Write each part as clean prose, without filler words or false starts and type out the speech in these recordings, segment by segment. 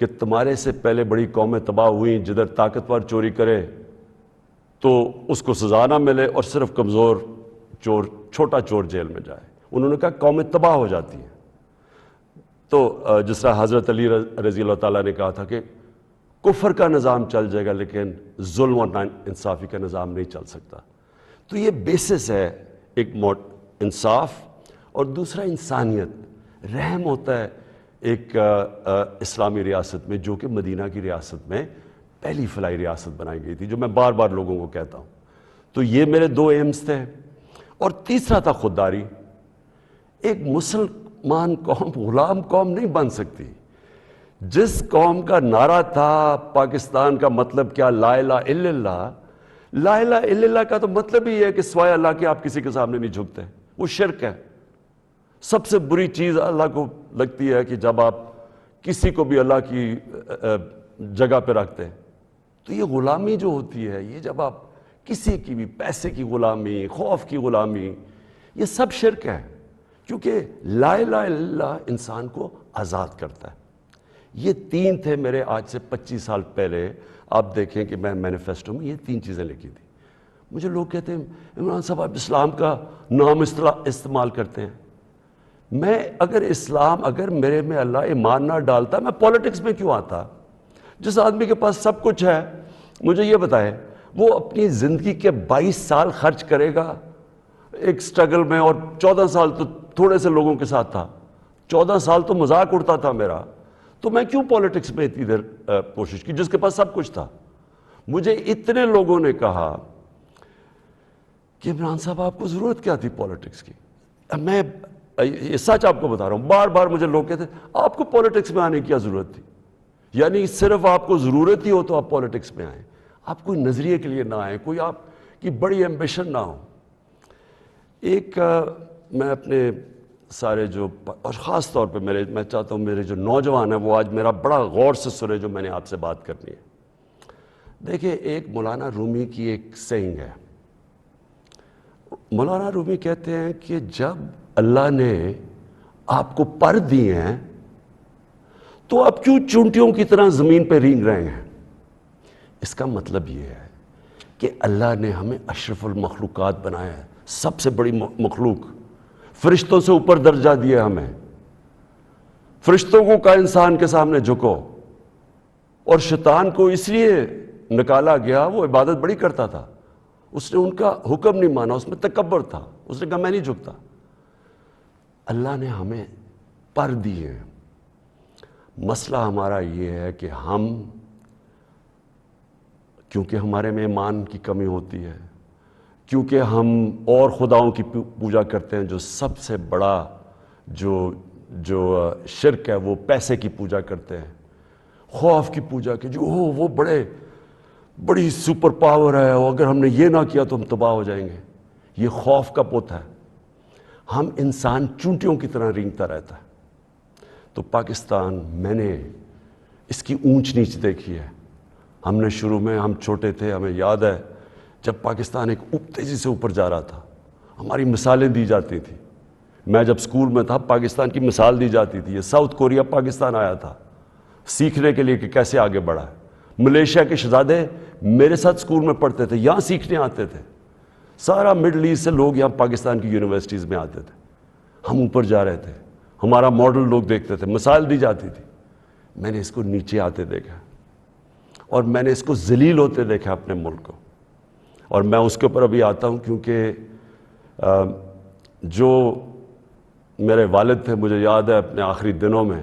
کہ تمہارے سے پہلے بڑی قومیں تباہ ہوئیں، جدھر طاقتور چوری کرے تو اس کو سزا نہ ملے اور صرف کمزور چور، چھوٹا چور جیل میں جائے۔ انہوں نے کہا قومیں تباہ ہو جاتی ہیں۔ تو جس طرح حضرت علی رضی اللہ تعالیٰ نے کہا تھا کہ کفر کا نظام چل جائے گا لیکن ظلم اور ناانصافی کا نظام نہیں چل سکتا۔ تو یہ بیسس ہے ایک انصاف، اور دوسرا انسانیت، رحم ہوتا ہے ایک اسلامی ریاست میں، جو کہ مدینہ کی ریاست میں پہلی فلاحی ریاست بنائی گئی تھی، جو میں بار بار لوگوں کو کہتا ہوں۔ تو یہ میرے دو ایمز تھے، اور تیسرا تھا خودداری۔ ایک مسلمان قوم غلام قوم نہیں بن سکتی۔ جس قوم کا نعرہ تھا پاکستان کا مطلب کیا، لا الہ الا اللہ، لا الہ الا اللہ کا تو مطلب ہی ہے کہ سوائے اللہ کے آپ کسی کے سامنے نہیں جھکتے، وہ شرک ہے۔ سب سے بری چیز اللہ کو لگتی ہے کہ جب آپ کسی کو بھی اللہ کی جگہ پہ رکھتے ہیں۔ تو یہ غلامی جو ہوتی ہے، یہ جب آپ کسی کی بھی پیسے کی غلامی، خوف کی غلامی، یہ سب شرک ہے، کیونکہ لا الہ الا اللہ انسان کو آزاد کرتا ہے۔ یہ تین تھے میرے، آج سے 25 سال پہلے آپ دیکھیں کہ میں مینیفیسٹو میں یہ تین چیزیں لکھی تھی۔ مجھے لوگ کہتے ہیں عمران صاحب آپ اسلام کا نام استعمال کرتے ہیں۔ میں اگر میرے میں اللہ ایمان نہ ڈالتا، میں پولیٹکس میں کیوں آتا؟ جس آدمی کے پاس سب کچھ ہے، مجھے یہ بتائے وہ اپنی زندگی کے 22 سال خرچ کرے گا ایک سٹرگل میں، اور 14 سال تو تھوڑے سے لوگوں کے ساتھ تھا، 14 سال تو مذاق اڑتا تھا میرا، تو میں کیوں پولیٹکس میں اتنی دیر کوشش کی جس کے پاس سب کچھ تھا؟ مجھے اتنے لوگوں نے کہا کہ عمران صاحب آپ کو ضرورت کیا تھی پولیٹکس کی؟ میں یہ سچ آپ کو بتا رہا ہوں، بار بار مجھے لوگ کہتے ہیں آپ کو پولیٹکس میں آنے کی کیا ضرورت تھی؟ یعنی صرف آپ کو ضرورت ہی ہو تو آپ پولیٹکس میں آئیں، آپ کوئی نظریے کے لیے نہ آئیں، کوئی آپ کی بڑی ایمبیشن نہ ہو۔ ایک میں اپنے سارے جو، اور خاص طور پہ میں چاہتا ہوں میرے جو نوجوان ہیں وہ آج میرا بڑا غور سے سنے جو میں نے آپ سے بات کرنی ہے۔ دیکھیں، ایک مولانا رومی کی ایک سینگ ہے۔ مولانا رومی کہتے ہیں کہ جب اللہ نے آپ کو پر دیے ہیں تو آپ کیوں چونٹیوں کی طرح زمین پہ رینگ رہے ہیں؟ اس کا مطلب یہ ہے کہ اللہ نے ہمیں اشرف المخلوقات بنایا ہے، سب سے بڑی مخلوق، فرشتوں سے اوپر درجہ دیا ہمیں۔ فرشتوں کو کہا انسان کے سامنے جھکو، اور شیطان کو اس لیے نکالا گیا، وہ عبادت بڑی کرتا تھا، اس نے ان کا حکم نہیں مانا، اس میں تکبر تھا، اس نے کہا میں نہیں جھکتا۔ اللہ نے ہمیں پر دیے ہیں۔ مسئلہ ہمارا یہ ہے کہ ہم، کیونکہ ہمارے میں ایمان کی کمی ہوتی ہے، کیونکہ ہم اور خداؤں کی پوجا کرتے ہیں، جو سب سے بڑا جو شرک ہے وہ پیسے کی پوجا کرتے ہیں، خوف کی پوجا کی، جو وہ بڑی سپر پاور ہے، اور اگر ہم نے یہ نہ کیا تو ہم تباہ ہو جائیں گے۔ یہ خوف کا بت ہے۔ ہم انسان چونٹیوں کی طرح رینگتا رہتا ہے۔ تو پاکستان، میں نے اس کی اونچ نیچ دیکھی ہے۔ ہم نے شروع میں، ہم چھوٹے تھے، ہمیں یاد ہے جب پاکستان ایک تیزی سے اوپر جا رہا تھا، ہماری مثالیں دی جاتی تھیں۔ میں جب سکول میں تھا پاکستان کی مثال دی جاتی تھی، یہ ساؤتھ کوریا پاکستان آیا تھا سیکھنے کے لیے کہ کیسے آگے بڑھا ہے۔ ملیشیا کے شہزادے میرے ساتھ سکول میں پڑھتے تھے، یہاں سیکھنے آتے تھے۔ سارا مڈل ایسٹ سے لوگ یہاں پاکستان کی یونیورسٹیز میں آتے تھے۔ ہم اوپر جا رہے تھے، ہمارا ماڈل لوگ دیکھتے تھے، مثال دی جاتی تھی۔ میں نے اس کو نیچے آتے دیکھا، اور میں نے اس کو ذلیل ہوتے دیکھا اپنے ملک کو، اور میں اس کے اوپر ابھی آتا ہوں کیونکہ جو میرے والد تھے، مجھے یاد ہے اپنے آخری دنوں میں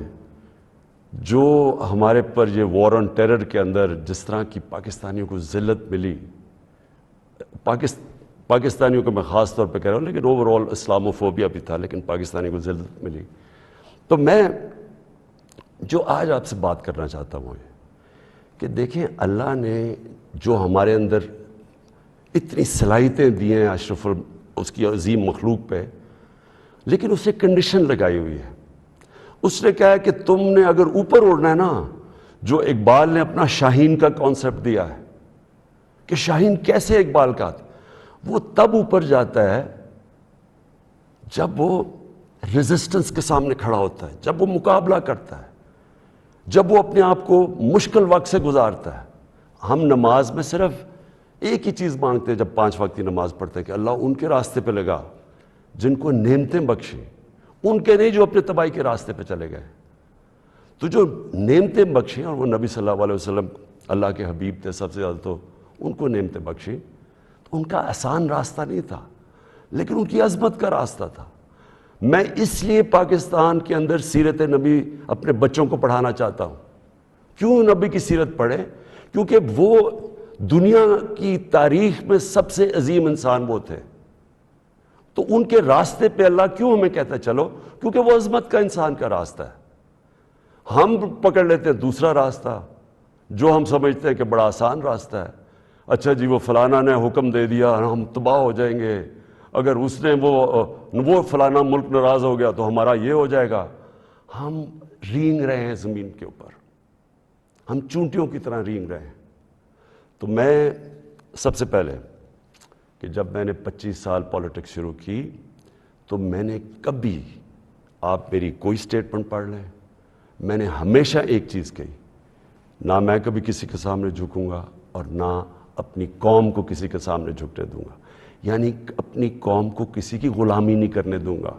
جو ہمارے پر یہ وار آن ٹیرر کے اندر جس طرح کی پاکستانیوں کو ذلت ملی، پاکستانیوں کو میں خاص طور پہ کہہ رہا ہوں، لیکن اوور آل اسلاموفوبیا بھی تھا، لیکن پاکستانیوں کو ذلت ملی۔ تو میں جو آج آپ سے بات کرنا چاہتا ہوں یہ کہ دیکھیں، اللہ نے جو ہمارے اندر اتنی صلاحیتیں دی ہیں اشرف اس کی عظیم مخلوق پہ، لیکن اسے کنڈیشن لگائی ہوئی ہے۔ اس نے کہا ہے کہ تم نے اگر اوپر اڑنا ہے نا، جو اقبال نے اپنا شاہین کا کانسیپٹ دیا ہے کہ شاہین کیسے اقبال کا، وہ تب اوپر جاتا ہے جب وہ ریزسٹنس کے سامنے کھڑا ہوتا ہے، جب وہ مقابلہ کرتا ہے۔ جب وہ اپنے آپ کو مشکل وقت سے گزارتا ہے. ہم نماز میں صرف ایک ہی چیز مانگتے ہیں جب 5 وقت کی نماز پڑھتے ہیں کہ اللہ ان کے راستے پہ لگا جن کو نعمتیں بخشیں، ان کے نہیں جو اپنے تباہی کے راستے پہ چلے گئے. تو جو نعمتیں بخشیں، اور وہ نبی صلی اللہ علیہ وسلم اللہ کے حبیب تھے سب سے زیادہ، تو ان کو نعمتیں بخشیں. تو ان کا آسان راستہ نہیں تھا، لیکن ان کی عظمت کا راستہ تھا. میں اس لیے پاکستان کے اندر سیرت نبی اپنے بچوں کو پڑھانا چاہتا ہوں. کیوں نبی کی سیرت پڑھیں؟ کیونکہ وہ دنیا کی تاریخ میں سب سے عظیم انسان وہ تھے. تو ان کے راستے پہ اللہ کیوں ہمیں کہتا ہے چلو؟ کیونکہ وہ عظمت کا انسان کا راستہ ہے. ہم پکڑ لیتے ہیں دوسرا راستہ جو ہم سمجھتے ہیں کہ بڑا آسان راستہ ہے. اچھا جی، وہ فلانا نے حکم دے دیا، ہم تباہ ہو جائیں گے. اگر اس نے وہ فلانا ملک ناراض ہو گیا تو ہمارا یہ ہو جائے گا. ہم رینگ رہے ہیں زمین کے اوپر، ہم چونٹیوں کی طرح رینگ رہے ہیں. تو میں سب سے پہلے کہ جب میں نے 25 سال پالیٹکس شروع کی تو میں نے کبھی، آپ میری کوئی سٹیٹمنٹ پڑھ لیں، میں نے ہمیشہ ایک چیز کہی، نہ میں کبھی کسی کے سامنے جھکوں گا اور نہ اپنی قوم کو کسی کے سامنے جھکنے دوں گا. یعنی اپنی قوم کو کسی کی غلامی نہیں کرنے دوں گا.